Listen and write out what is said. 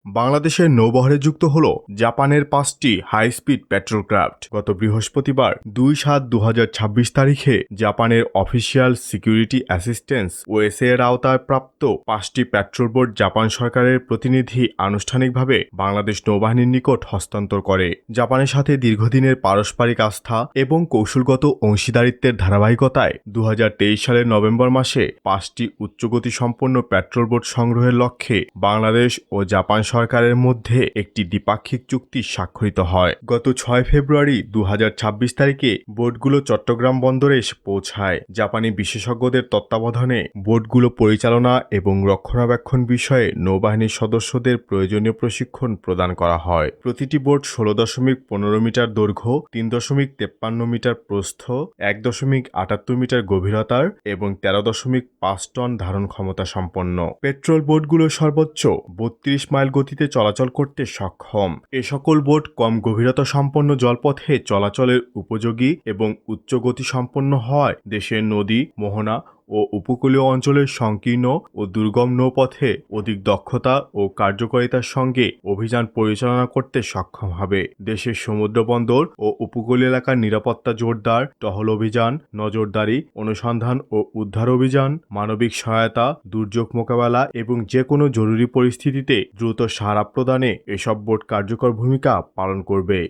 বাংলাদেশের নৌবহরে যুক্ত হল জাপানের 5টি হাই স্পিড পেট্রোল ক্রাফট। গত বৃহস্পতিবার 2/7/2026 তারিখে জাপানের অফিসিয়াল সিকিউরিটি অ্যাসিস্ট্যান্স ওএসএ এর আওতায় প্রাপ্ত 5টি পেট্রোল বোট জাপান সরকারের প্রতিনিধি আনুষ্ঠানিকভাবে বাংলাদেশ নৌবাহিনীর নিকট হস্তান্তর করে। জাপানের সাথে দীর্ঘদিনের পারস্পরিক আস্থা এবং কৌশলগত অংশীদারিত্বের ধারাবাহিকতায় 2023 সালের নভেম্বর মাসে 5টি উচ্চগতি সম্পন্ন পেট্রোল বোট সংগ্রহের লক্ষ্যে বাংলাদেশ ও জাপান সরকারের মধ্যে একটি দ্বিপাক্ষিক চুক্তি স্বাক্ষরিত হয়। গত 6 ফেব্রুয়ারি 2026 তারিখে বোটগুলো চট্টগ্রাম বন্দরে এসে পৌঁছায়। জাপানি বিশেষজ্ঞদের তত্ত্বাবধানে বোটগুলো পরিচালনা এবং রক্ষণাবেক্ষণ বিষয়ে নৌবাহিনীর সদস্যদের প্রয়োজনীয় প্রশিক্ষণ প্রদান করা হয়। প্রতিটি বোট 16.15 মিটার দৈর্ঘ্য, 3.53 মিটার প্রস্থ, 1.78 মিটার গভীরতার এবং 13.5 টন ধারণ ক্ষমতা সম্পন্ন। পেট্রোল বোটগুলো সর্বোচ্চ 32 মাইল গতিতে চলাচল করতে সক্ষম। এ সকল বোট কম গভীরতা সম্পন্ন জলপথে চলাচলের উপযোগী এবং উচ্চ গতি সম্পন্ন হওয়ায় দেশের নদী, মোহনা ও উপকূলীয় অঞ্চলের সংকীর্ণ ও দুর্গম নৌপথে অধিক দক্ষতা ও কার্যকারিতার সঙ্গে অভিযান পরিচালনা করতে সক্ষম হবে। দেশের সমুদ্র বন্দর ও উপকূল এলাকার নিরাপত্তা জোরদার, টহল অভিযান, নজরদারি, অনুসন্ধান ও উদ্ধার অভিযান, মানবিক সহায়তা, দুর্যোগ মোকাবেলা এবং যে কোনো জরুরি পরিস্থিতিতে দ্রুত সাড়া প্রদানে এসব বোট কার্যকর ভূমিকা পালন করবে।